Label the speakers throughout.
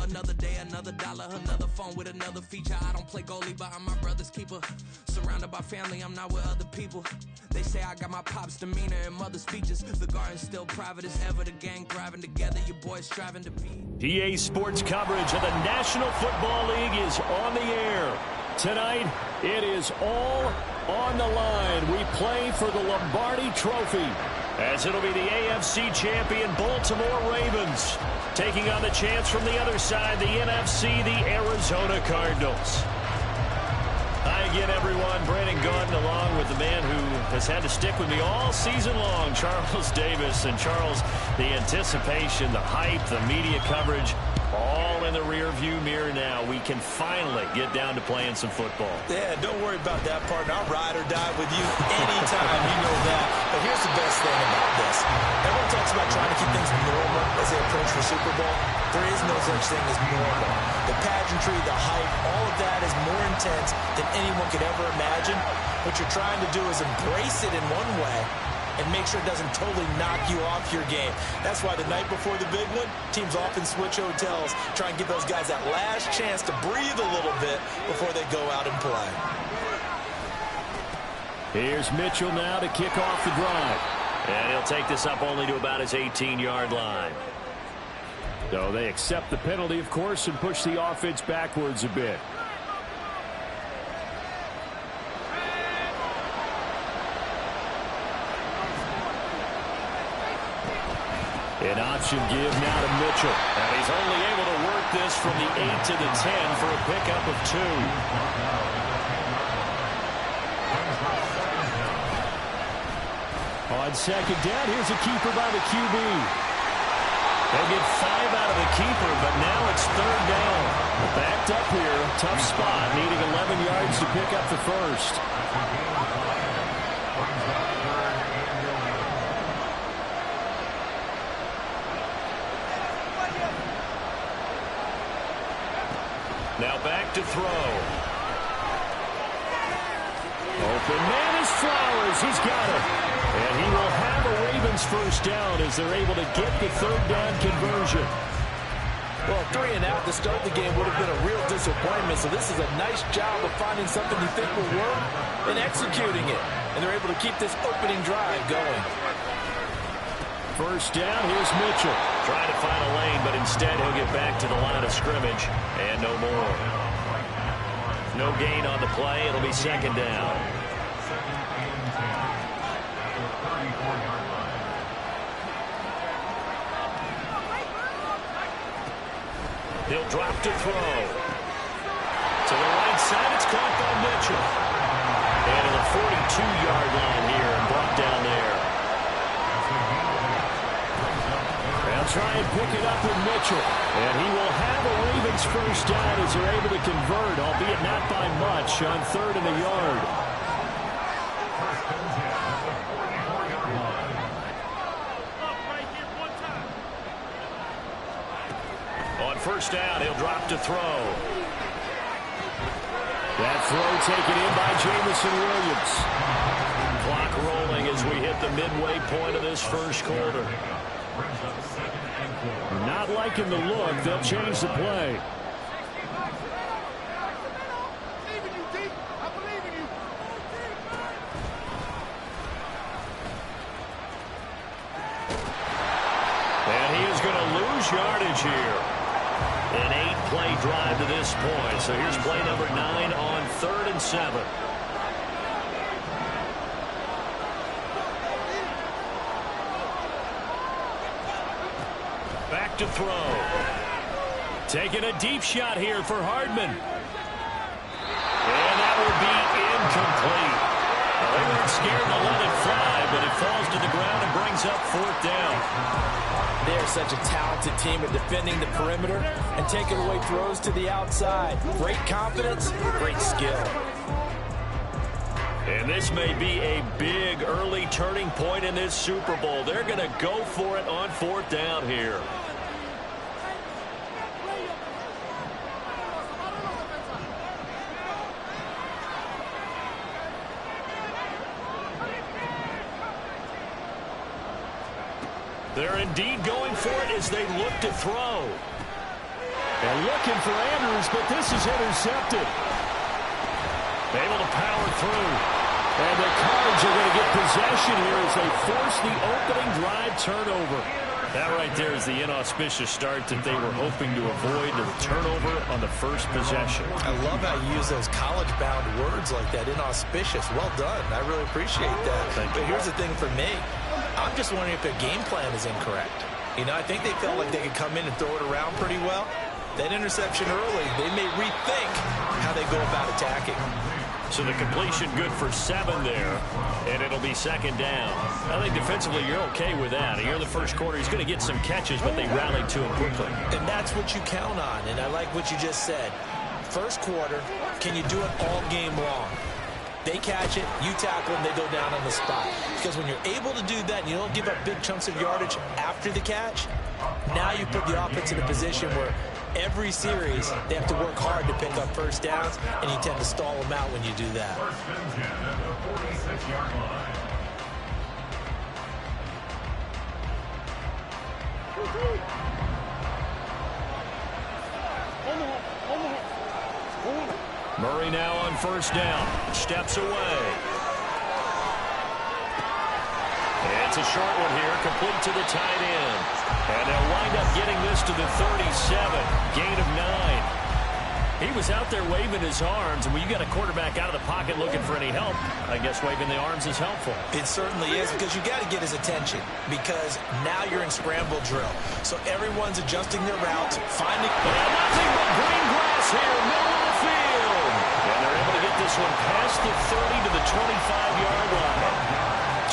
Speaker 1: another day, another dollar, another phone with another feature. I don't play goalie, but I'm my brother's keeper. Surrounded by family, I'm not with other people. They say I got my pop's demeanor and mother's features. The garden's still private as ever. The gang thriving together. Your boys striving to be.
Speaker 2: PA Sports coverage of the National Football League is on the air. Tonight, it is all on the line. We play for the Lombardi Trophy, as it'll be the AFC champion Baltimore Ravens taking on the chance from the other side, the NFC, the Arizona Cardinals. Hi again, everyone. Brandon Gaudin along with the man who has had to stick with me all season long, Charles Davis. And Charles, the anticipation, the hype, the media coverage, all in the rearview mirror now. We can finally get down to playing some football.
Speaker 3: Yeah, don't worry about that, partner. I'll ride or die with you anytime. You know that. But here's the best thing about this. Everyone talks about trying to keep things normal as they approach the Super Bowl. There is no such thing as normal. The pageantry, the hype, all of that is more intense than anyone could ever imagine. What you're trying to do is embrace it in one way and make sure it doesn't totally knock you off your game. That's why the night before the big one, teams often switch hotels, try and give those guys that last chance to breathe a little bit before they go out and play.
Speaker 2: Here's Mitchell now to kick off the drive. And he'll take this up only to about his 18-yard line. So they accept the penalty, of course, and push the offense backwards a bit. An option give now to Mitchell. And he's only able to work this from the 8 to the 10 for a pickup of 2. On second down, here's a keeper by the QB. They'll get 5 out of the keeper, but now it's third down. Backed up here, tough spot, needing 11 yards to pick up the first. Now back to throw. Open man is Flowers. He's got it. And he will have a Ravens first down as they're able to get the third down conversion.
Speaker 3: Well, 3 and out to start the game would have been a real disappointment. So this is a nice job of finding something you think will work and executing it. And they're able to keep this opening drive going.
Speaker 2: First down, here's Mitchell. Trying to find a lane, but instead he'll get back to the line of scrimmage. And no more. No gain on the play. It'll be second down. He'll drop to throw. To the right side, it's caught by Mitchell. And to the 42-yard line here and brought down there. They'll try and pick it up with Mitchell. And he will have a Ravens first down as they're able to convert, albeit not by much, on third and a yard. On first down, he'll drop to throw. That throw taken in by Jamison Williams. Clock rolling as we hit the midway point of this first quarter. Not liking the look. They'll change the play. And he is going to lose yardage here. An 8-play drive to this point. So here's play number 9 on 3rd and 7. Back to throw. Taking a deep shot here for Hardman. And that will be incomplete. They weren't scared to let it fly, but it falls to the ground and brings up 4th down.
Speaker 3: They're such a talented team at defending the perimeter and taking away throws to the outside. Great confidence, great skill.
Speaker 2: And this may be a big early turning point in this Super Bowl. They're going to go for it on 4th down here. They're indeed going for it as they look to throw. And looking for Andrews, but this is intercepted. Able to power through. And the Cards are going to get possession here as they force the opening drive turnover. That right there is the inauspicious start that they were hoping to avoid, the turnover on the first possession.
Speaker 3: I love how you use those college-bound words like that, inauspicious. Well done. I really appreciate that. But here's the thing for me. I'm just wondering if their game plan is incorrect. You know, I think they felt like they could come in and throw it around pretty well. That interception early, they may rethink how they go about attacking.
Speaker 2: So the completion good for 7 there, and it'll be second down. I think defensively you're okay with that. Here in the first quarter, he's going to get some catches, but they rallied to him quickly.
Speaker 3: And that's what you count on, and I like what you just said. First quarter, can you do it all game long? They catch it, you tackle them, they go down on the spot. Because when you're able to do that and you don't give up big chunks of yardage after the catch, now you put the offense in a position where every series, they have to work hard to pick up first downs, and you tend to stall them out when you do that.
Speaker 2: Murray now on first down. Steps away. It's a short one here, complete to the tight end. And they'll wind up getting this to the 37. Gain of 9. He was out there waving his arms, and when you got a quarterback out of the pocket looking for any help, I guess waving the arms is helpful.
Speaker 3: It certainly is, because you got to get his attention, because now you're in scramble drill. So everyone's adjusting their routes, finding...
Speaker 2: And nothing but green grass here, middle of the field. And they're able to get this one past the 30 to the 25-yard line.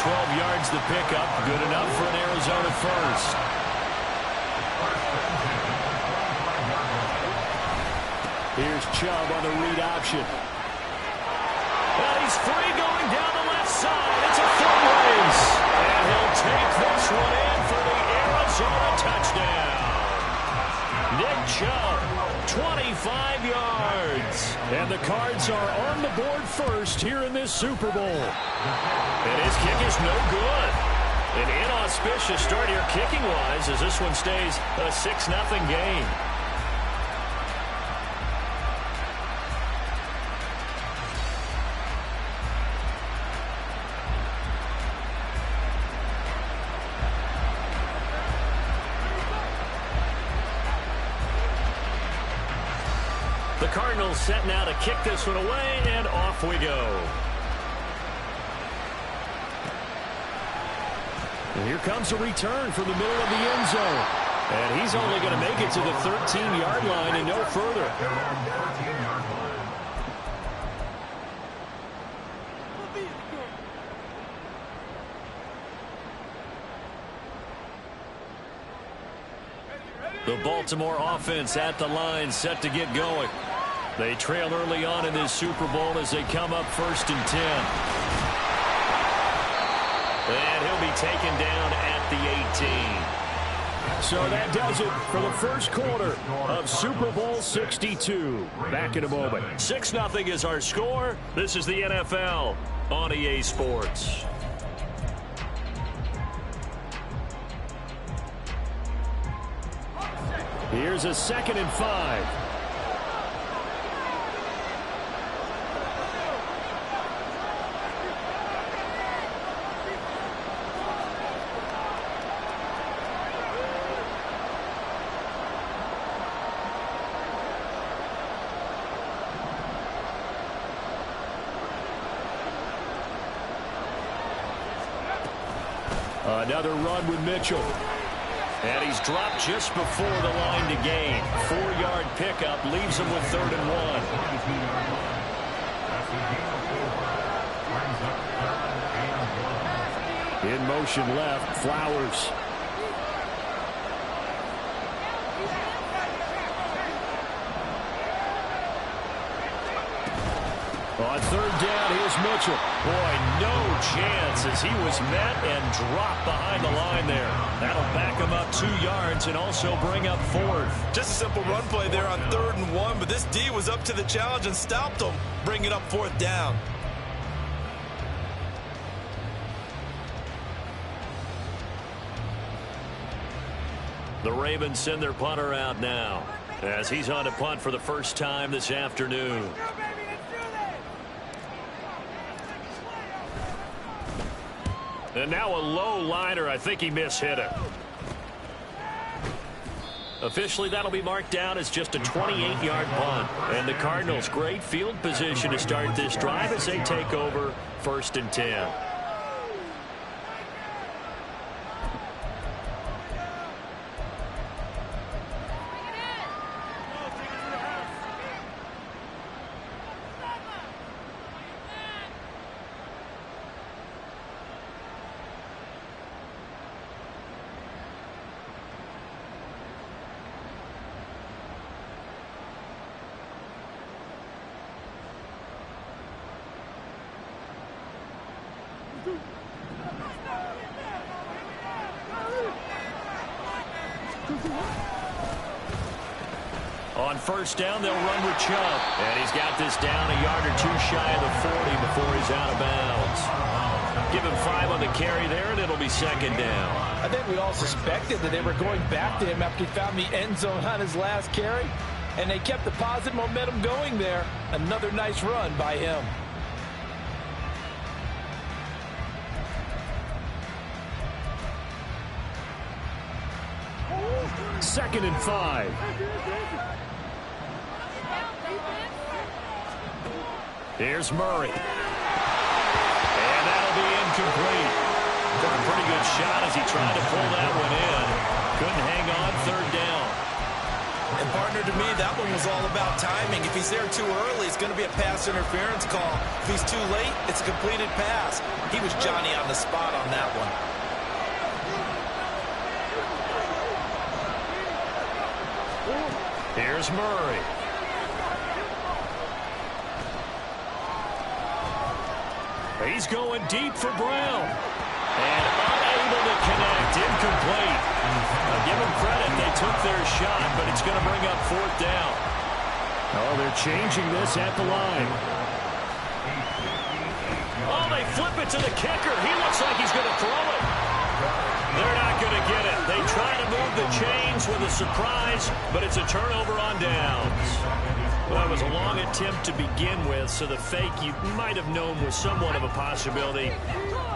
Speaker 2: 12 yards the pickup, good enough for an Arizona first. Here's Chubb on the read option. Well, he's free going down the left side. It's a foot race. And he'll take this one in for the Arizona touchdown. Nick Chubb, 25 yards. And the Cards are on the board first here in this Super Bowl. And his kick is no good. An inauspicious start here kicking-wise as this one stays a 6-0 game. The Cardinals set now to kick this one away, and off we go. And here comes a return from the middle of the end zone. And he's only going to make it to the 13-yard line and no further. The Baltimore offense at the line, set to get going. They trail early on in this Super Bowl as they come up 1st and 10. And he'll be taken down at the 18. So that does it for the first quarter of Super Bowl 62. Back in a moment. 6-0 is our score. This is the NFL on EA Sports. Here's a 2nd and 5. Another run with Mitchell. And he's dropped just before the line to gain. 4-yard pickup leaves him with 3rd and 1. In motion left, Flowers. On 3rd down, here's Mitchell. Boy, no chance as he was met and dropped behind the line there. That'll back him up 2 yards and also bring up 4th.
Speaker 3: Just a simple run play there on 3rd and 1, but this D was up to the challenge and stopped him, bringing up 4th down.
Speaker 2: The Ravens send their punter out now. as he's on to punt for the first time this afternoon. And now a low liner. I think he mishit it. Officially, that'll be marked down as just a 28-yard punt. And the Cardinals, great field position to start this drive as they take over 1st and 10. On 1st down, they'll run with Chubb. And he's got this down a yard or 2 shy of the 40 before he's out of bounds. Give him 5 on the carry there, and it'll be 2nd down.
Speaker 3: I think we all suspected that they were going back to him after he found the end zone on his last carry. And they kept the positive momentum going there. Another nice run by him.
Speaker 2: 2nd and 5. Here's Murray. And that'll be incomplete. Took a pretty good shot as he tried to pull that one in. Couldn't hang on 3rd down.
Speaker 3: And partner, to me, that one was all about timing. If he's there too early, it's going to be a pass interference call. If he's too late, it's a completed pass. He was Johnny on the spot on that one.
Speaker 2: Here's Murray. He's going deep for Brown. And unable to connect. Incomplete. I'll give them credit. They took their shot, but it's going to bring up 4th down. Oh, they're changing this at the line. Oh, they flip it to the kicker. He looks like he's going to throw it. They're not going to get it. They try to move the chains with a surprise, but it's a turnover on downs. Well, that was a long attempt to begin with, so the fake you might have known was somewhat of a possibility.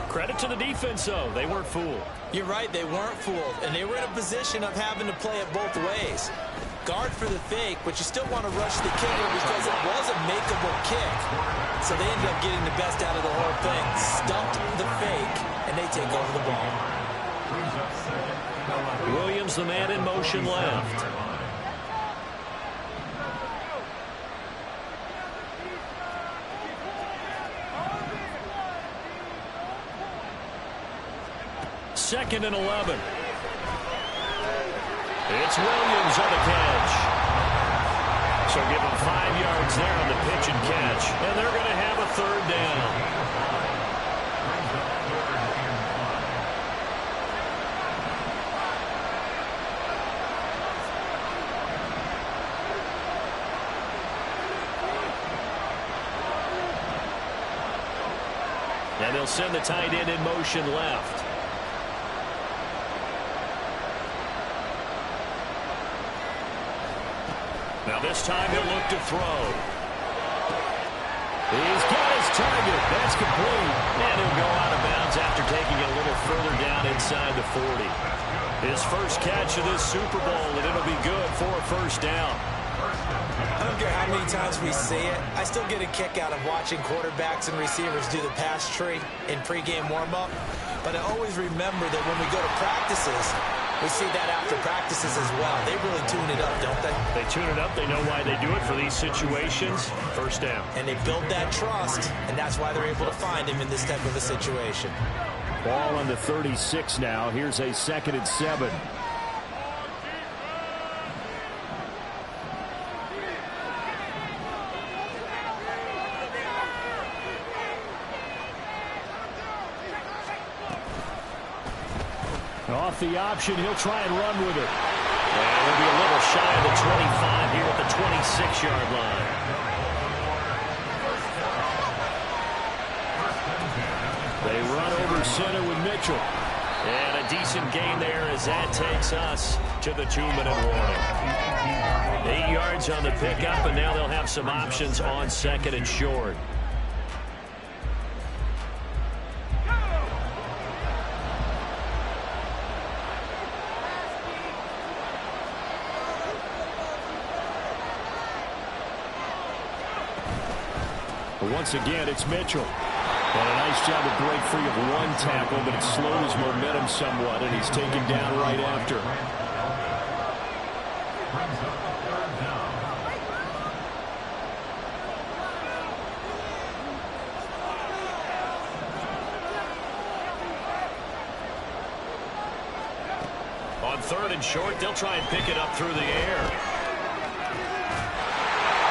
Speaker 2: Credit to the defense, though. They weren't fooled.
Speaker 3: You're right. They weren't fooled, and they were in a position of having to play it both ways. Guard for the fake, but you still want to rush the kicker because it was a makeable kick. So they ended up getting the best out of the whole thing. Stumped the fake, and they take over the ball.
Speaker 2: Williams, the man in motion left. Second and 11. It's Williams on the catch. So give him 5 yards there on the pitch and catch. And they're going to have a 3rd down. And they'll send the tight end in motion left. Now this time he'll look to throw. He's got his target. That's complete. And he'll go out of bounds after taking it a little further down inside the 40. His first catch of this Super Bowl, and it'll be good for a 1st down.
Speaker 3: I don't care how many times we see it. I still get a kick out of watching quarterbacks and receivers do the pass tree in pregame warm-up. But I always remember that when we go to practices, we see that after practices as well. They really tune it up, don't they?
Speaker 2: They tune it up. They know why they do it for these situations. 1st down.
Speaker 3: And they build that trust, and that's why they're able to find him in this type of a situation.
Speaker 2: Ball on the 36 now. Here's a 2nd and 7. Off the option, he'll try and run with it. And he'll be a little shy of the 25 here at the 26-yard line. They run over center with Mitchell. And a decent gain there as that takes us to the 2-minute warning. 8 yards on the pickup, and now they'll have some options on 2nd and short.
Speaker 4: But once again, it's Mitchell. And a nice job to break free of one tackle, but it slowed his momentum somewhat, and he's taken down right after.
Speaker 2: On 3rd and short, they'll try and pick it up through the air.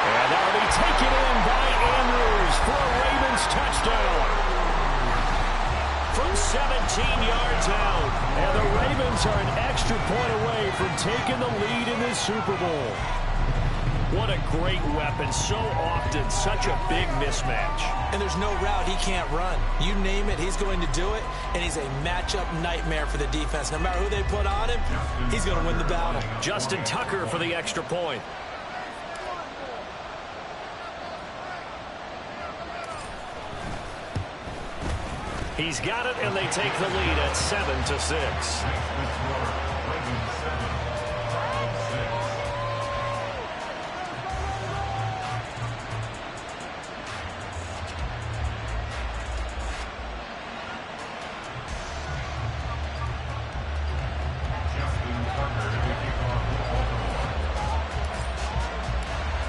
Speaker 2: And that'll be taken in by Andrews for a Ravens touchdown. From 17 yards out. And the Ravens are an extra point away from taking the lead in this Super Bowl. What a great weapon. So often, such a big mismatch.
Speaker 3: And there's no route he can't run. You name it, he's going to do it. And he's a matchup nightmare for the defense. No matter who they put on him, he's going to win the battle.
Speaker 2: Justin Tucker for the extra point. He's got it, and they take the lead at 7-6.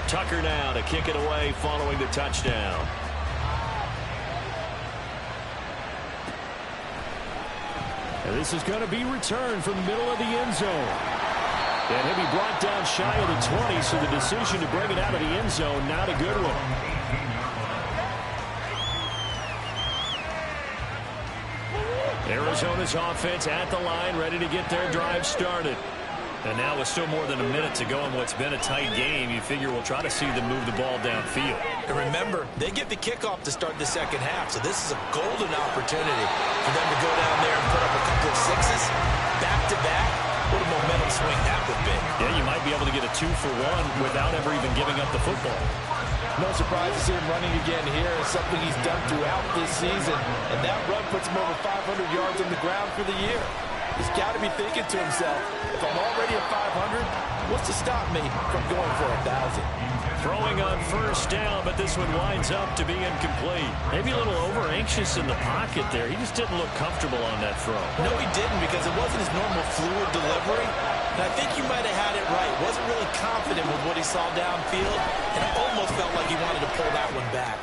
Speaker 2: Tucker now to kick it away following the touchdown.
Speaker 4: And this is going to be returned from the middle of the end zone. And he'll be brought down shy of the 20, so the decision to bring it out of the end zone, not a good one.
Speaker 2: Arizona's offense at the line, ready to get their drive started. And now with still more than a minute to go in what's been a tight game, you figure we'll try to see them move the ball downfield.
Speaker 3: And remember, they get the kickoff to start the second half, so this is a golden opportunity for them to go down there and put up a couple of sixes back-to-back. What a momentum swing that would be.
Speaker 2: Yeah, you might be able to get a 2-for-1 without ever even giving up the football.
Speaker 5: No surprise to see him running again here. It's something he's done throughout this season, and that run puts him over 500 yards on the ground for the year. He's got to be thinking to himself, if I'm already at 500, what's to stop me from going for 1,000?
Speaker 2: Throwing on first down, but this one winds up to be incomplete. Maybe a little over-anxious in the pocket there. He just didn't look comfortable on that throw.
Speaker 3: No, he didn't, because it wasn't his normal fluid delivery. And I think you might have had it right. Wasn't really confident with what he saw downfield, and it almost felt like he wanted to pull that one back.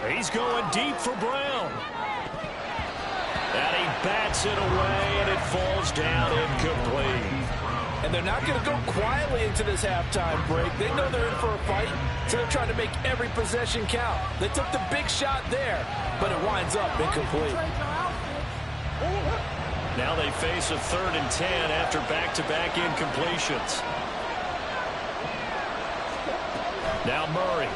Speaker 2: He's going deep for Brown. And he bats it away, and it falls down incomplete.
Speaker 5: And they're not going to go quietly into this halftime break. They know they're in for a fight, so they're trying to make every possession count. They took the big shot there, but it winds up incomplete.
Speaker 2: Now they face a 3rd and 10 after back-to-back incompletions. Now Murray.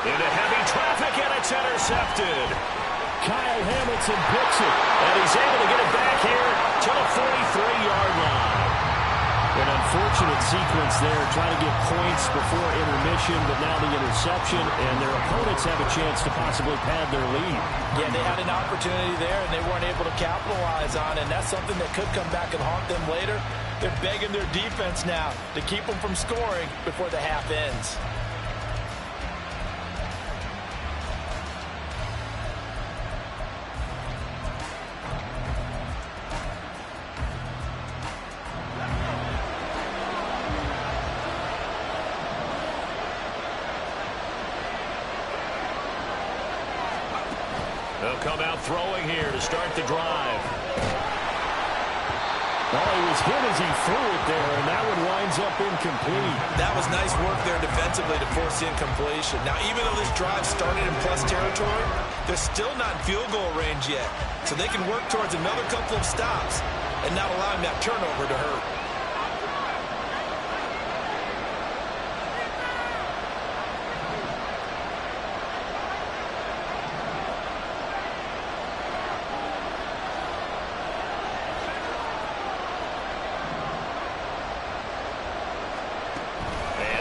Speaker 2: Into heavy traffic, and it's intercepted.
Speaker 4: Kyle Hamilton picks it.
Speaker 2: And he's able to get it back here to the 43-yard line.
Speaker 4: An unfortunate sequence there, trying to get points before intermission, but now the interception, and their opponents have a chance to possibly pad their lead.
Speaker 3: Yeah, they had an opportunity there, and they weren't able to capitalize on it, and that's something that could come back and haunt them later. They're begging their defense now to keep them from scoring before the half ends.
Speaker 2: They'll come out throwing here to start the drive.
Speaker 4: Well, he was hit as he threw it there, and that one winds up incomplete.
Speaker 3: That was nice work there defensively to force the incompletion. Now, even though this drive started in plus territory, they're still not in field goal range yet. So they can work towards another couple of stops and not allowing that turnover to hurt.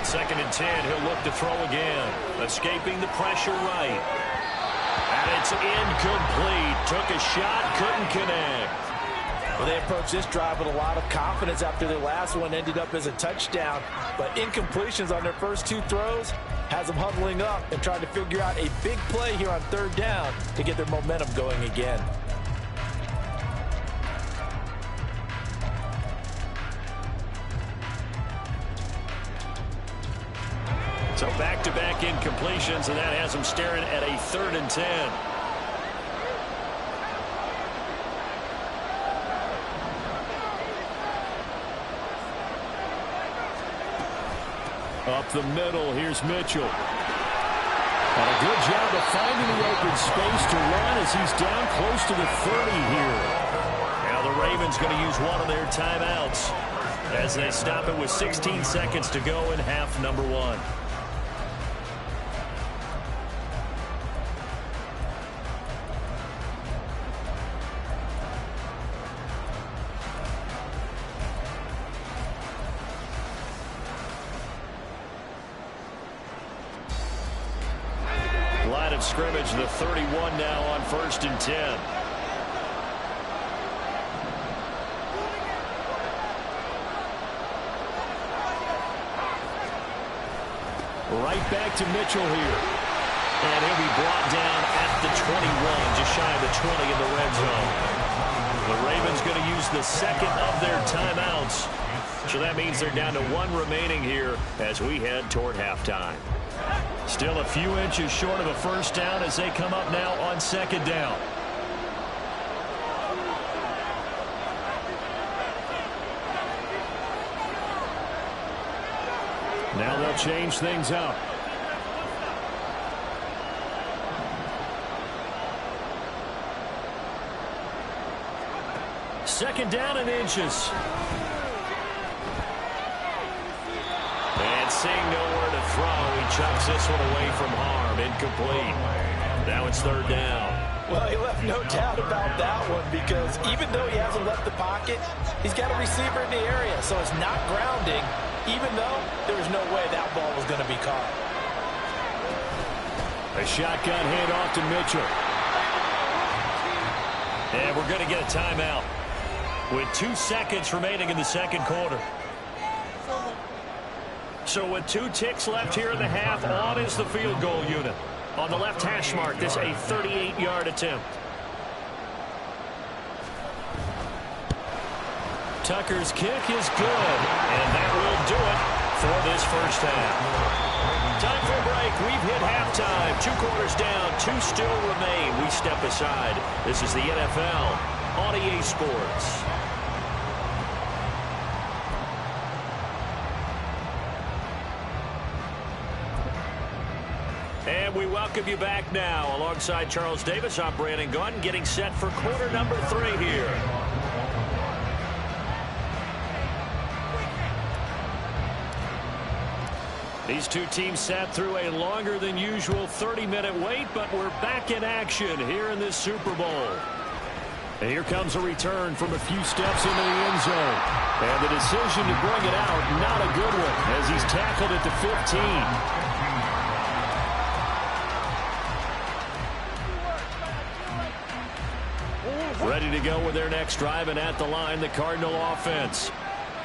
Speaker 4: On 2nd and 10, he'll look to throw again. Escaping the pressure right. And it's incomplete. Took a shot, couldn't connect.
Speaker 5: Well, they approached this drive with a lot of confidence after their last one ended up as a touchdown. But incompletions on their first 2 throws has them huddling up and trying to figure out a big play here on 3rd down to get their momentum going again.
Speaker 4: So back-to-back incompletions, and that has them staring at a 3rd and 10. Up the middle, here's Mitchell. And a good job of finding the open space to run as he's down close to the 30 here. Now the Ravens going to use one of their timeouts as they stop it with 16 seconds to go in half number 1. Line of scrimmage, the 31 now on 1st and 10. Right back to Mitchell here. And he'll be brought down at the 21, just shy of the 20 in the red zone. The Ravens going to use the 2nd of their timeouts. So that means they're down to 1 remaining here as we head toward halftime. Still a few inches short of a first down as they come up now on 2nd down. Now they'll change things up. Second down and inches. And seeing nowhere to throw, he chucks this one away from harm. Incomplete. Now it's 3rd down.
Speaker 5: Well, he left no doubt about that one because even though he hasn't left the pocket, he's got a receiver in the area, so it's not grounding, even though there was no way that ball was going to be caught.
Speaker 4: A shotgun handoff to Mitchell. And we're going to get a timeout with 2 seconds remaining in the 2nd quarter. So with 2 ticks left here in the half, on is the field goal unit. On the left hash mark, this a 38-yard attempt. Tucker's kick is good, and that will do it for this first half. Time for a break. We've hit halftime. 2 quarters down, 2 still remain. We step aside. This is the NFL on EA Sports. And we welcome you back now. Alongside Charles Davis, I'm Brandon Gunn, getting set for quarter number 3 here. These 2 teams sat through a longer than usual 30-minute wait, but we're back in action here in this Super Bowl. And here comes a return from a few steps into the end zone. And the decision to bring it out, not a good one, as he's tackled at the 15. Ready to go with their next drive, and at the line, the Cardinal offense.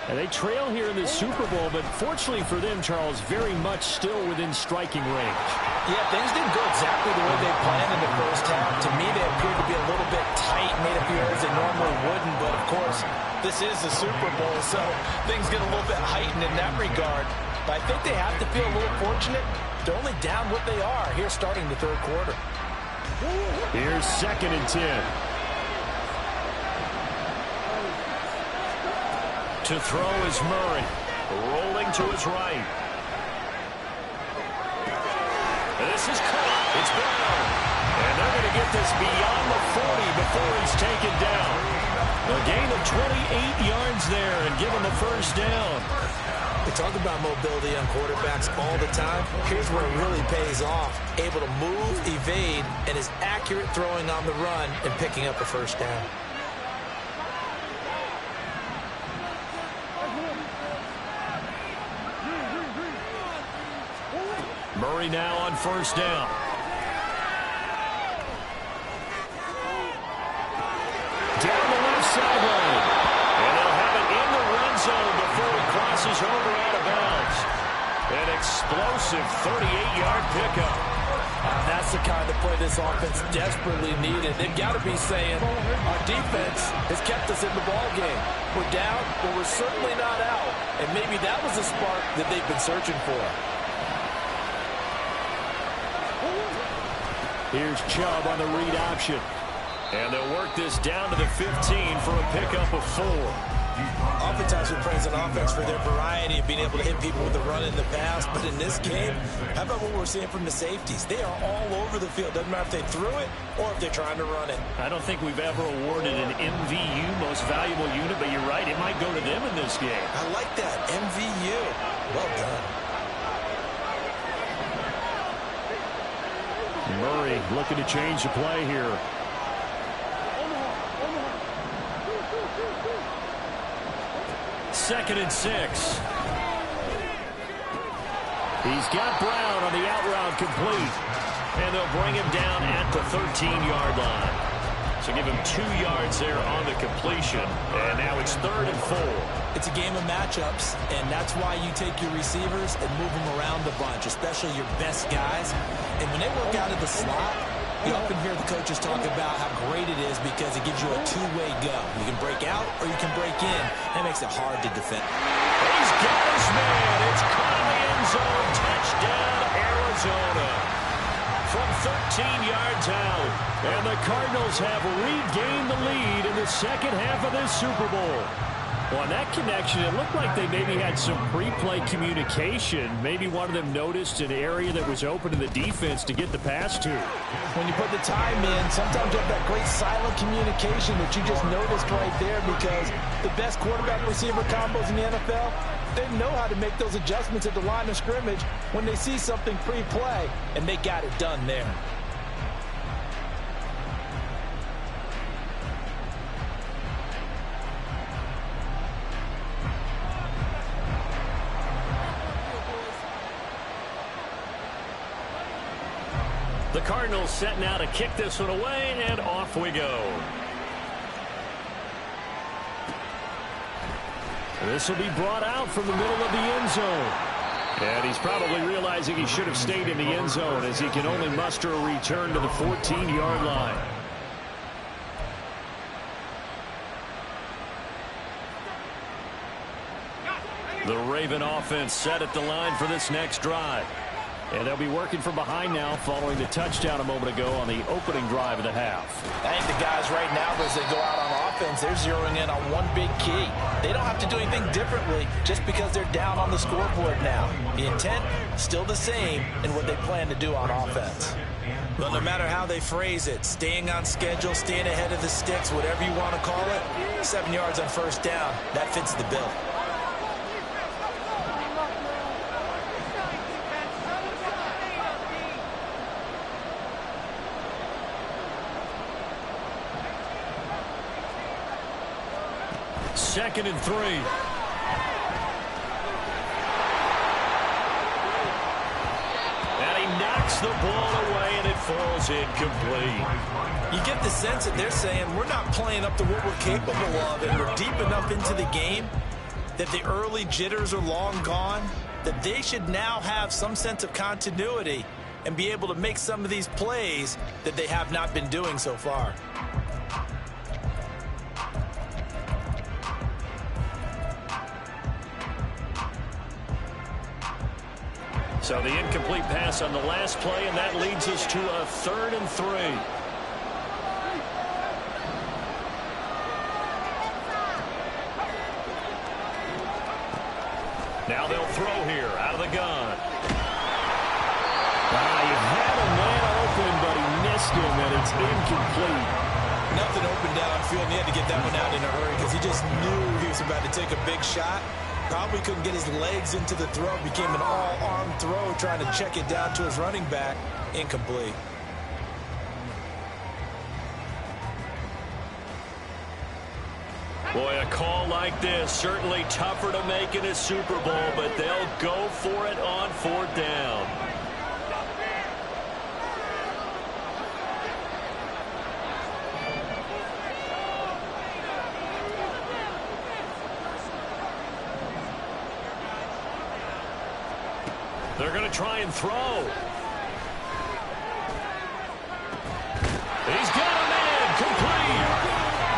Speaker 4: And they trail here in the Super Bowl, but fortunately for them, Charles, very much still within striking range.
Speaker 5: Yeah, things didn't go exactly the way they planned in the first half. To me, they appeared to be a little bit tight, made a few errors they normally wouldn't. But, of course, this is the Super Bowl, so things get a little bit heightened in that regard. But I think they have to feel a little fortunate. They're only down what they are here starting the 3rd quarter.
Speaker 4: Here's 2nd and 10. To throw is Murray, rolling to his right. And this is caught. It's Brown. And they're going to get this beyond the 40 before he's taken down. A gain of 28 yards there and give him the first down.
Speaker 3: We talk about mobility on quarterbacks all the time. Here's where it really pays off. Able to move, evade, and is accurate throwing on the run and picking up a first down.
Speaker 2: Murray now on first down. Down the left sideline. And they'll have it in the red zone before he crosses over out of bounds. An explosive 38-yard pickup.
Speaker 5: That's the kind of play this offense desperately needed. They've got to be saying, our defense has kept us in the ball game. We're down, but we're certainly not out. And maybe that was the spark that they've been searching for.
Speaker 2: Here's Chubb on the read option. And they'll work this down to the 15 for a pickup of 4.
Speaker 3: Oftentimes we praise an offense for their variety of being able to hit people with the run in the pass. But in this game, how about what we're seeing from the safeties? They are all over the field. Doesn't matter if they threw it or if they're trying to run it.
Speaker 2: I don't think we've ever awarded an MVU, most valuable unit, but you're right, it might go to them in this game.
Speaker 3: I like that, MVU. Well done.
Speaker 2: Murray looking to change the play here. Second and 6. He's got Brown on the out route complete. And they'll bring him down at the 13-yard line. So give him 2 yards there on the completion. And now it's 3rd and 4.
Speaker 3: It's a game of matchups, and that's why you take your receivers and move them around a bunch, especially your best guys. And when they work out of the slot, you often hear the coaches talk about how great it is because it gives you a two-way go. You can break out or you can break in. That makes it hard to defend.
Speaker 2: He's got his man. It's caught in the end zone. Touchdown, Arizona. From 13 yards out. And the Cardinals have regained the lead in the second half of this Super Bowl. Well, on that connection, it looked like they maybe had some pre-play communication. Maybe one of them noticed an area that was open to the defense to get the pass to.
Speaker 5: When you put the time in, sometimes you have that great silent communication that you just noticed right there, because the best quarterback-receiver combos in the NFL, they know how to make those adjustments at the line of scrimmage when they see something pre-play, and they got it done there.
Speaker 2: The Cardinals set now to kick this one away, and off we go. This will be brought out from the middle of the end zone. And he's probably realizing he should have stayed in the end zone as he can only muster a return to the 14-yard line. The Raven offense set at the line for this next drive. And they'll be working from behind now following the touchdown a moment ago on the opening drive of the half.
Speaker 5: I think the guys right now, as they go out on offense, they're zeroing in on one big key. They don't have to do anything differently just because they're down on the scoreboard now. The intent, still the same in what they plan to do on offense.
Speaker 3: Well, no matter how they phrase it, staying on schedule, staying ahead of the sticks, whatever you want to call it, 7 yards on first down, that fits the bill.
Speaker 2: Second and 3. And he knocks the ball away, and it falls incomplete.
Speaker 3: You get the sense that they're saying we're not playing up to what we're capable of, and we're deep enough into the game that the early jitters are long gone, that they should now have some sense of continuity and be able to make some of these plays that they have not been doing so far.
Speaker 2: So the incomplete pass on the last play, and that leads us to a 3rd and 3. Now they'll throw here out of the gun. You had a man open, but he missed him, and it's incomplete.
Speaker 3: Nothing open downfield, and he had to get that one out in a hurry because he just knew he was about to take a big shot. Probably couldn't get his legs into the throw. Became an all-arm throw, trying to check it down to his running back. Incomplete.
Speaker 2: Boy, a call like this, certainly tougher to make in a Super Bowl, but they'll go for it on 4th down.
Speaker 4: They're going to try and throw. He's got a man complete.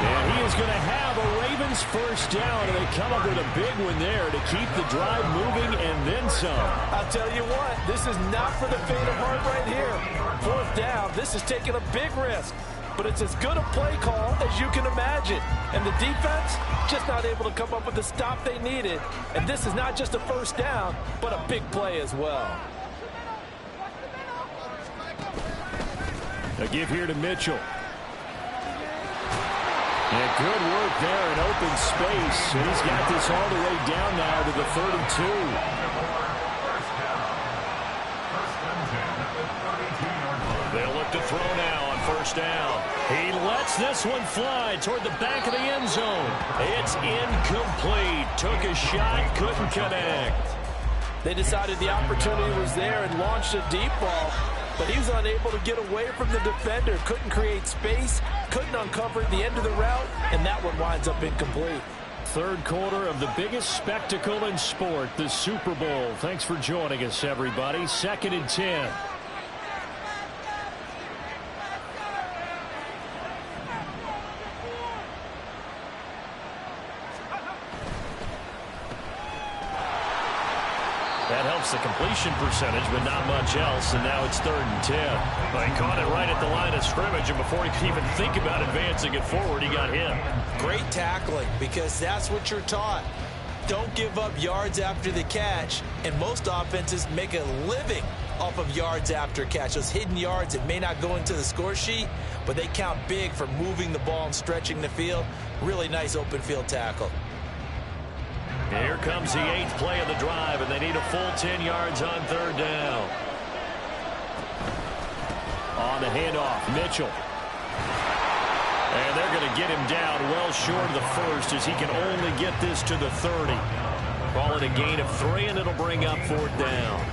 Speaker 4: And he is going to have a Ravens first down, and they come up with a big one there to keep the drive moving and then some.
Speaker 5: I'll tell you what, this is not for the faint of heart right here. Fourth down, this is taking a big risk. But it's as good a play call as you can imagine. And the defense just not able to come up with the stop they needed. And this is not just a first down, but a big play as well.
Speaker 4: A give here to Mitchell. And good work there in open space. And he's got this all the way down now to the 32. They'll look to throw now on first down. He lets this one fly toward the back of the end zone. It's incomplete. Took a shot, couldn't connect.
Speaker 5: They decided the opportunity was there and launched a deep ball, but he was unable to get away from the defender. Couldn't create space, couldn't uncover the end of the route, and that one winds up incomplete.
Speaker 4: Third quarter of the biggest spectacle in sport, the Super Bowl. Thanks for joining us, everybody. 2nd and 10. That helps the completion percentage, but not much else, and now it's 3rd and 10. They caught it right at the line of scrimmage, and before he could even think about advancing it forward, he got hit.
Speaker 3: Great tackling, because that's what you're taught. Don't give up yards after the catch, and most offenses make a living off of yards after catch. Those hidden yards that may not go into the score sheet, but they count big for moving the ball and stretching the field. Really nice open field tackle.
Speaker 4: Here comes the 8th play of the drive, and they need a full 10 yards on 3rd down. On the handoff, Mitchell. And they're going to get him down well short of the first as he can only get this to the 30. Call it a gain of 3, and it'll bring up 4th down.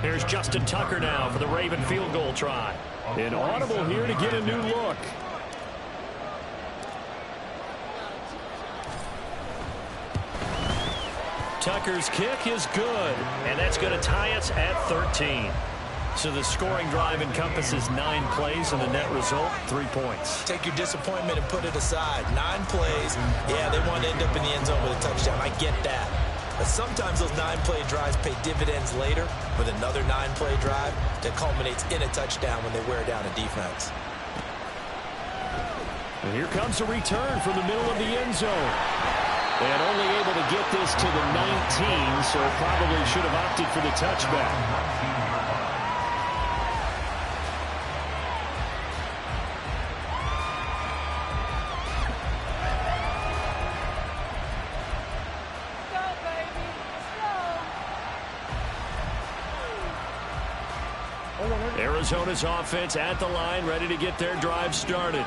Speaker 4: Here's Justin Tucker now for the Raven field goal try. An audible here to get a new look. Tucker's kick is good, and that's going to tie us at 13. So the scoring drive encompasses 9 plays, and the net result, 3 points.
Speaker 3: Take your disappointment and put it aside. 9 plays. Yeah, they want to end up in the end zone with a touchdown. I get that. But sometimes those 9-play drives pay dividends later with another 9-play drive that culminates in a touchdown when they wear down a defense.
Speaker 4: And here comes a return from the middle of the end zone. And only able to get this to the 19, so probably should have opted for the touchback. Arizona's offense at the line, ready to get their drive started.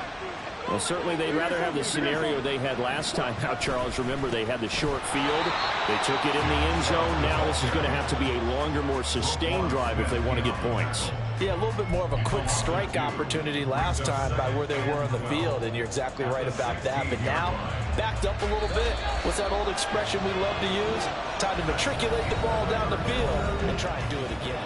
Speaker 4: Well, certainly they'd rather have the scenario they had last time out, Charles. Remember, they had the short field. They took it in the end zone. Now this is going to have to be a longer, more sustained drive if they want to get points.
Speaker 5: Yeah, a little bit more of a quick strike opportunity last time by where they were on the field, and you're exactly right about that. But now, backed up a little bit. What's that old expression we love to use? Time to matriculate the ball down the field and try and do it again.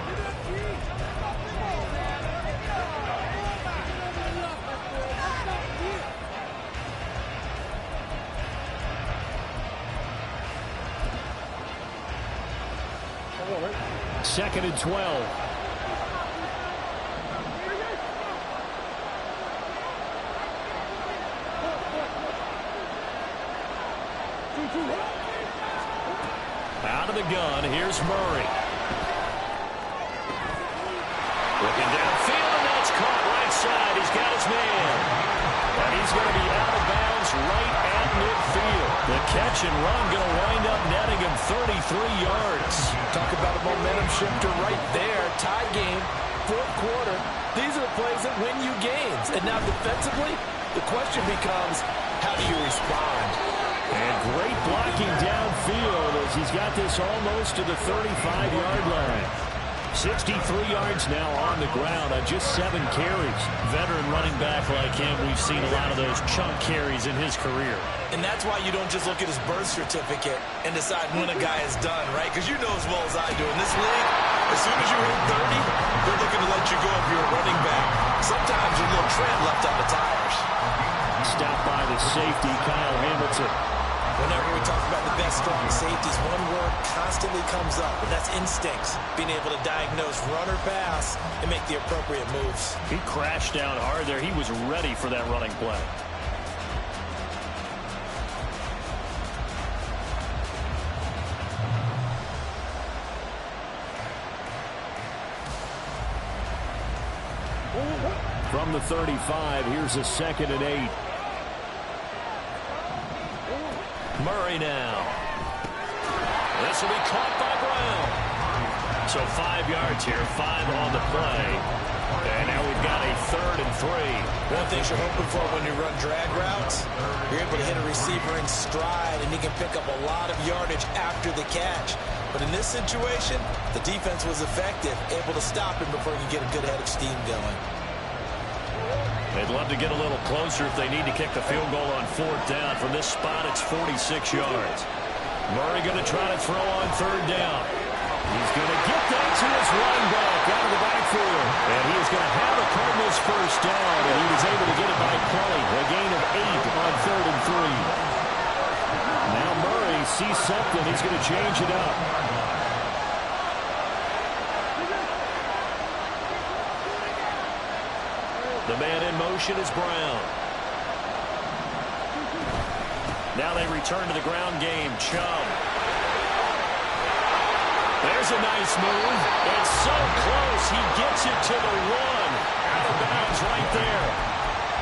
Speaker 2: Second and 12.
Speaker 4: Out of the gun, here's Murray. Looking downfield, and that's caught right side. He's got his man. And he's going to be out of bounds right at midfield. The catch and run going to wind up netting him 33 yards.
Speaker 5: Talk about a momentum shifter right there. Tie game, 4th quarter. These are the plays that win you games. And now defensively, the question becomes, how do you respond?
Speaker 2: And great blocking downfield as he's got this almost to the 35-yard line. 63 yards now on the ground on just 7 carries.
Speaker 4: Veteran running back like him, we've seen a lot of those chunk carries in his career.
Speaker 3: And that's why you don't just look at his birth certificate and decide when a guy is done, right? Because you know as well as I do, in this league, as soon as you hit 30, they're looking to let you go if you're a running back. Sometimes there's a little tread left on the tires.
Speaker 2: Stopped by the safety, Kyle Hamilton.
Speaker 3: Whenever we talk about the best strong safeties, one word constantly comes up, and that's instincts. Being able to diagnose run or pass and make the appropriate moves.
Speaker 4: He crashed down hard there. He was ready for that running play.
Speaker 2: From the 35, here's a 2nd and 8.
Speaker 4: Murray now. This will be caught by Brown. So 5 yards here, 5 on the play. And now we've got a 3rd and 3.
Speaker 3: One thing you're hoping for when you run drag routes, you're able to hit a receiver in stride, and he can pick up a lot of yardage after the catch. But in this situation, the defense was effective, able to stop him before he could get a good head of steam going.
Speaker 4: They'd love to get a little closer if they need to kick the field goal on 4th down. From this spot, it's 46 yards. Murray going to try to throw on 3rd down. He's going to get that to his running back out of the backfield. And he is going to have the Cardinals' 1st down, and he was able to get it by play. A gain of 8 on 3rd and 3.
Speaker 2: Now Murray sees something. He's going to change it up.
Speaker 4: The man in motion is Brown. Now they return to the ground game. Chubb. There's a nice move. It's so close. He gets it to the 1. Out of bounds right there.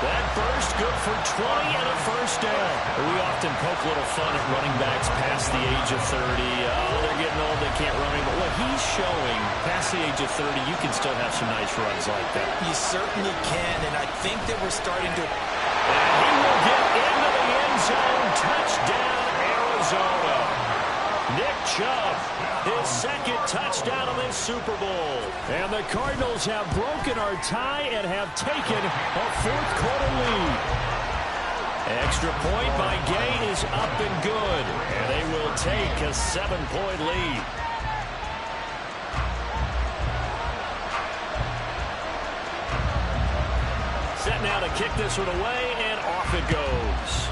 Speaker 4: That burst good for 20 and a 1st down. We often poke a little fun at running backs past the age of 30. Oh, they're getting old, they can't run anymore. What he's showing, past the age of 30, you can still have some nice runs like that.
Speaker 3: You certainly can, and I think that we're starting to...
Speaker 4: And he will get into the end zone. Touchdown, Arizona. Nick Chubb, his 2nd touchdown of this Super Bowl.
Speaker 2: And the Cardinals have broken our tie and have taken a 4th quarter lead.
Speaker 4: Extra point by Gay is up and good. And they will take a 7-point lead. Set now to kick this one away, and off it goes.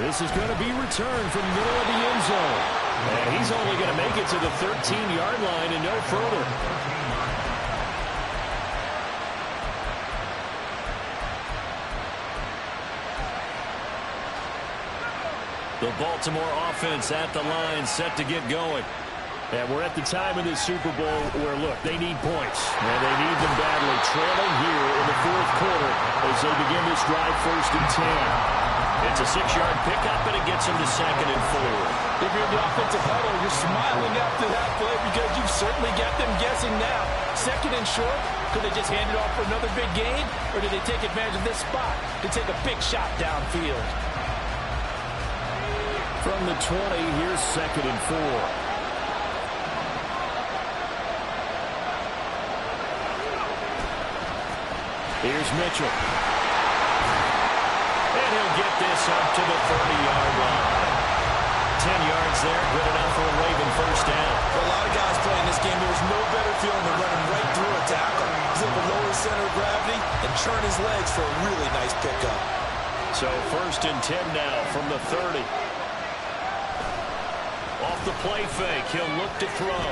Speaker 2: This is going to be returned from the middle of the end zone.
Speaker 4: And he's only going to make it to the 13-yard line and no further. The Baltimore offense at the line, set to get going.
Speaker 2: And we're at the time of this Super Bowl where, look, they need points. And they need them badly. Trailing here in the 4th quarter as they begin this drive 1st and 10.
Speaker 4: It's a 6-yard pickup, and it gets him to 2nd and 4.
Speaker 5: If you're in the offensive huddle, you're smiling after that play because you've certainly got them guessing now. 2nd and short, could they just hand it off for another big gain? Or did they take advantage of this spot to take a big shot downfield?
Speaker 2: From the 20, here's 2nd and 4. Here's Mitchell.
Speaker 4: And he'll get this up to the 30-yard line. 10 yards there, good enough for a Raven 1st down.
Speaker 3: For a lot of guys playing this game, there was no better feeling than running right through a tackle. He's able to lower his center of gravity and churn his legs for a really nice pickup.
Speaker 4: So 1st and 10 now from the 30. Off the play fake, he'll look to throw.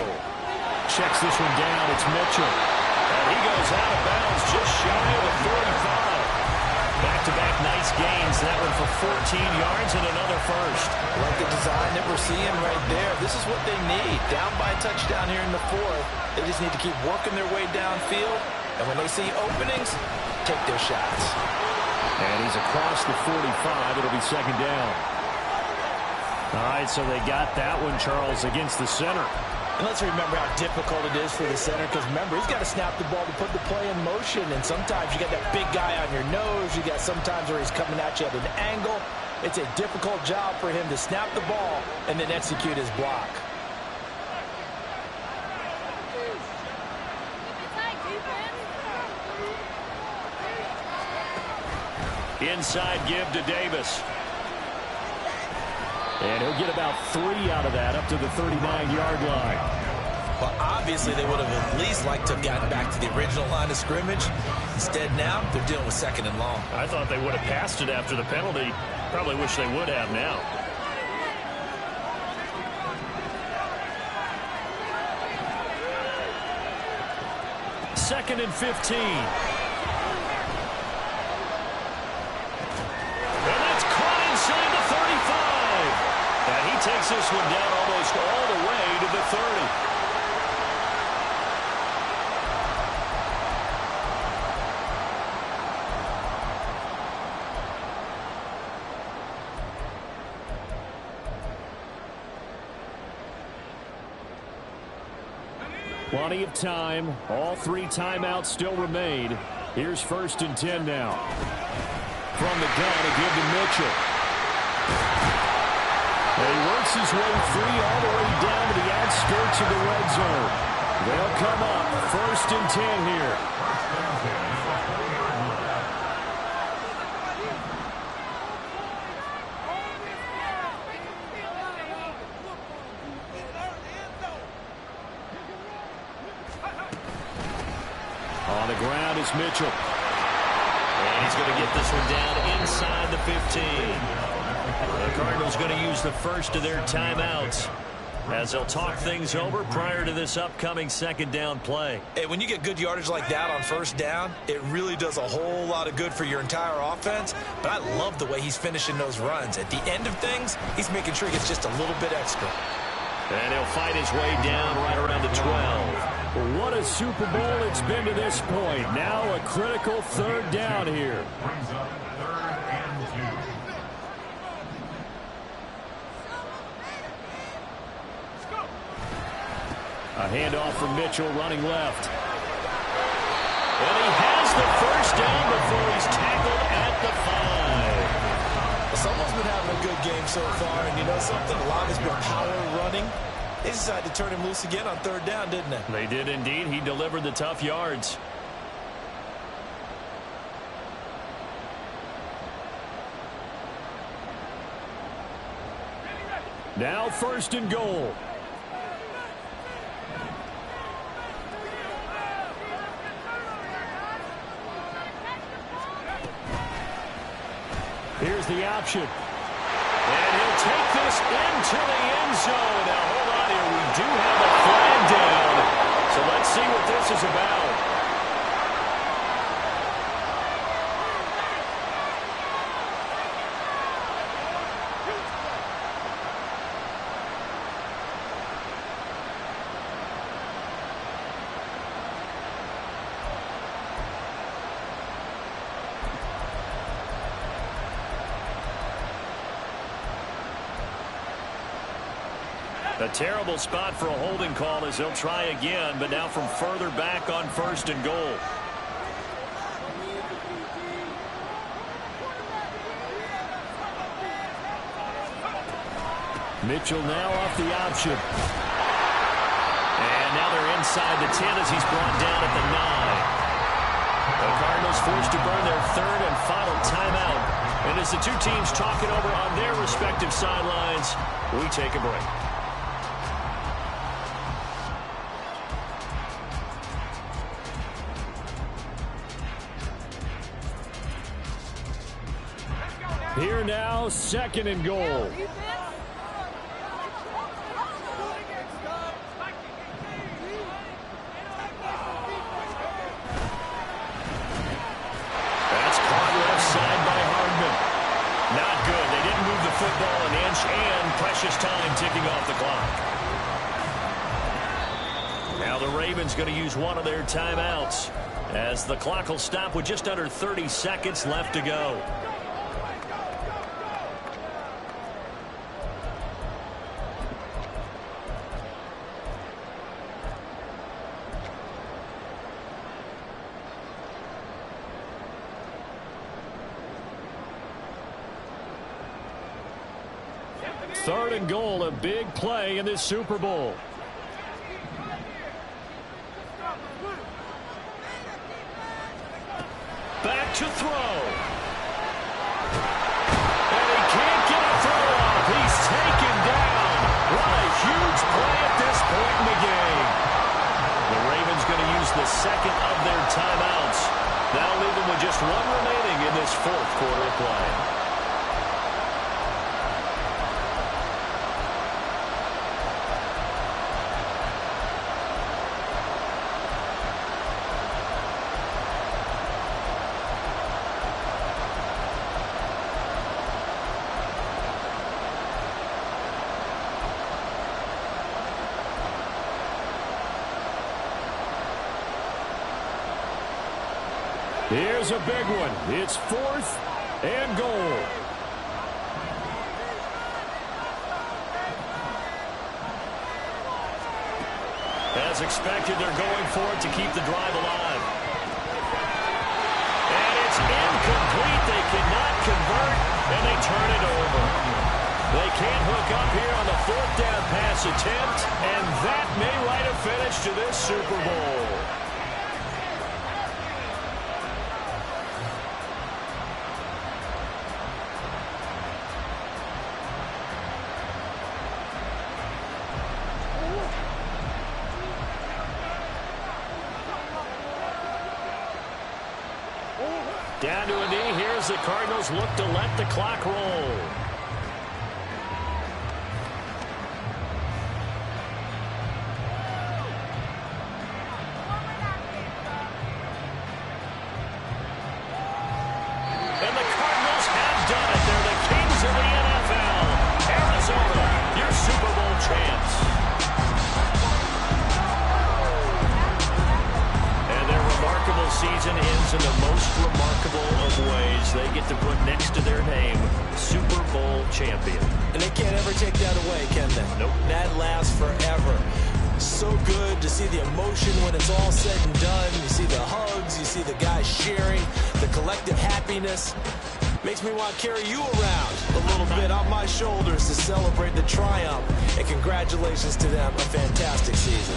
Speaker 2: Checks this one down, it's Mitchell.
Speaker 4: And he goes out of bounds just shy of the 45. Back-to-back nice gains. That one for 14 yards and another 1st.
Speaker 5: I like the design that we're seeing right there. This is what they need. Down by a touchdown here in the 4th. They just need to keep working their way downfield. And when they see openings, take their shots.
Speaker 2: And he's across the 45. It'll be 2nd down. All right, so they got that one, Charles, against the center.
Speaker 5: And let's remember how difficult it is for the center, because remember, he's got to snap the ball to put the play in motion, and sometimes you got that big guy on your nose. You got sometimes where he's coming at you at an angle. It's a difficult job for him to snap the ball and then execute his block.
Speaker 2: Inside give to Davis. And he'll get about 3 out of that, up to the 39-yard line.
Speaker 3: Well, obviously they would have at least liked to have gotten back to the original line of scrimmage. Instead now, they're dealing with 2nd and long.
Speaker 4: I thought they would have passed it after the penalty. Probably wish they would have now. Second and 15. And that's caught inside the 35. And he takes this one down almost all the way to the 30. Plenty of time. All 3 timeouts still remain. Here's 1st and 10 now. From the gun, a give to Mitchell. And he works his way free all the way down to the outskirts of the red zone. They'll come up 1st and 10 here. On the ground is Mitchell. And he's going to get this one down inside the 15. The Cardinals going to use the first of their timeouts as they'll talk things over prior to this upcoming 2nd down play.
Speaker 3: Hey, when you get good yardage like that on 1st down, it really does a whole lot of good for your entire offense. But I love the way he's finishing those runs. At the end of things, he's making sure he gets just a little bit extra.
Speaker 4: And he'll fight his way down right around the 12.
Speaker 2: What a Super Bowl it's been to this point. Now a critical 3rd down here. A handoff from Mitchell running left.
Speaker 4: And he has the 1st down before he's tackled at the 5.
Speaker 3: Someone's been having a good game so far, and you know something? A lot has been power running. They decided to turn him loose again on 3rd down, didn't they?
Speaker 4: They did indeed. He delivered the tough yards.
Speaker 2: Now 1st and goal. Here's the option.
Speaker 4: And he'll take this into the end zone. Now, hold on here. We do have a flag down. So let's see what this is about. A terrible spot for a holding call as they'll try again, but now from further back on 1st and goal.
Speaker 2: Mitchell now off the option.
Speaker 4: And now they're inside the 10 as he's brought down at the 9. The Cardinals forced to burn their 3rd and final timeout. And as the 2 teams talk it over on their respective sidelines, we take a break.
Speaker 2: Here now, 2nd and goal.
Speaker 4: That's caught left side by Hardman. Not good. They didn't move the football an inch, and precious time ticking off the clock. Now the Ravens going to use one of their timeouts as the clock will stop with just under 30 seconds left to go.
Speaker 2: 3rd and goal, a big play in this Super Bowl. Back to throw. And he can't get a throw off. He's taken down. What a huge play at this point in the game. The Ravens going to use the second of their timeouts. That'll leave them with just one remaining in this 4th quarter of play. Here's a big one. It's 4th and goal. As expected, they're going for it to keep the drive alive. And it's incomplete. They cannot convert, and they turn it over. They can't hook up here on the 4th down pass attempt, and that may write a finish to this Super Bowl. Down to a knee. Here's the Cardinals look to let the clock roll. And the Cardinals have done it. They're the kings of the NFL. Arizona, your Super Bowl champs. Remarkable season ends in the most remarkable of ways. They get to put next to their name, Super Bowl champion.
Speaker 3: And they can't ever take that away, can they?
Speaker 2: Nope.
Speaker 3: That lasts forever. So good to see the emotion when it's all said and done. You see the hugs, you see the guys sharing, the collective happiness. Makes me want to carry you around a little bit on my shoulders to celebrate the triumph. And congratulations to them, a fantastic season.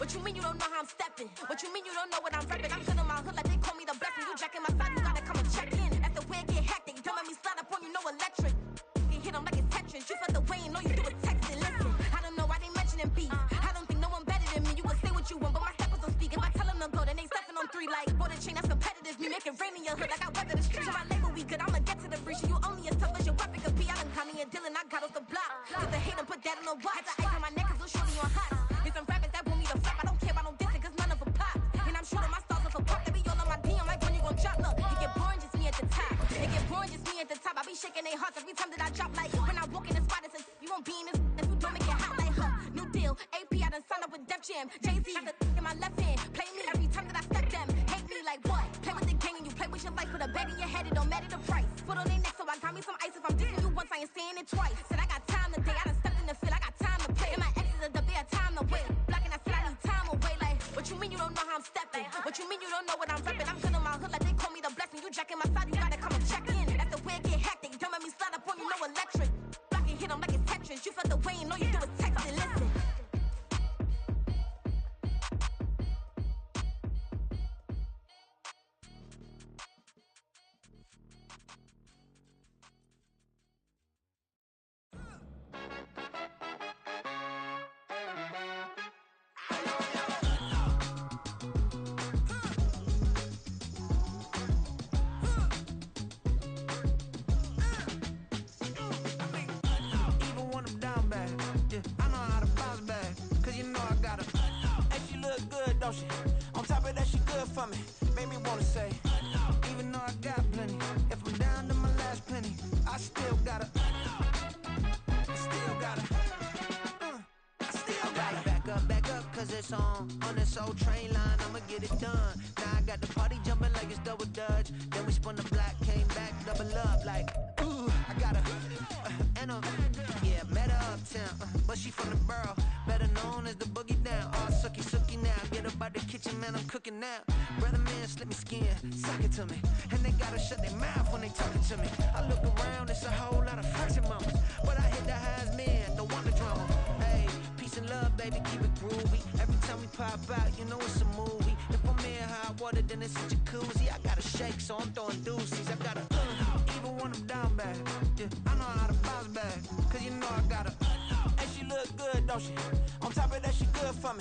Speaker 1: What you mean you don't know how I'm stepping? What you mean you don't know what I'm repping? I'm good in my hood like they call me the blessing. You jacking my side, you gotta come and check in. That's the way it get hectic. Don't let me slide up on you, no electric. You hit them like it's Tetris. You felt the way and all you do is text it. Listen, I don't know why they mentioning beef. I don't think no one better than me. You can say what you want, but my steppers don't speak. If I tell them to go, then they stepping on 3 like border chain. That's competitive. Me make it rain in your hood like I weather the street. So my label we good. I'ma get to the breach. You only as tough as your weapon could be. I done caught me a Dylan. I got off the block. Cause the hate and put that on the watch. Had the ice on my neck cause little shorty on hot. There's some rappers that want me to flop. I don't care about no dissing cause none of them pop. And I'm shooting my stars off a pop. They be all on my DM like when you gon' drop. Look, it get boring just me at the top. It get boring just me at the top. I be shaking their hearts every time that I drop. Like when I walk in the spot, it says you won't be in this. And you don't make it hot like her. New deal, AP, I done signed up with Def Jam. Jay-Z in my left hand. Play me every time that I step them. Hate me like what? Play with the gang and you play with your life. Put a bag in your head, it don't matter the price. Put on their neck, so I got me some ice. If I'm dissing you once, I ain't saying it twice. Said I got time today, I done stepped in the field, I got time to play. And my exes are the bare time to wait. Blocking, I said I need time away. Like, what you mean you don't know how I'm stepping? What you mean you don't know what I'm repping? I'm good in my hood like they call me the blessing. You jacking my side, you gotta come and check in. That's the way it get hectic. Don't let me slide up on you, no electric. Blocking, hit them like it's Tetris. You felt the way and all you do is text it. Listen.
Speaker 6: On top of that, she good for me. Made me wanna say, even though I got plenty, if I'm down to my last penny, I still gotta, back up, cause it's on this old train line, I'ma get it done. Now I got the party jumping like it's double dutch. Then we spun the block, came back, double up, like, ooh, I got a, and a, yeah, met her uptown, but she from the borough, better known as the boogie down. All sucky now, get up out the kitchen, man, I'm cooking now. Brother man, slip me skin, suck it to me, and they gotta shut their mouth when they talking to me. I look around, it's a whole lot of flexing mamas, but I hit the highs, man, don't want the drama. Hey, peace and love, baby, keep it groovy. Every time we pop out, you know it's a movie. If I'm in hot water, then it's a jacuzzi. I gotta shake, so I'm throwing deuces. I gotta, even when I'm down bad, yeah, I know how to bounce back, cause you know I gotta. And she look good, don't she? On top of that, she good for me.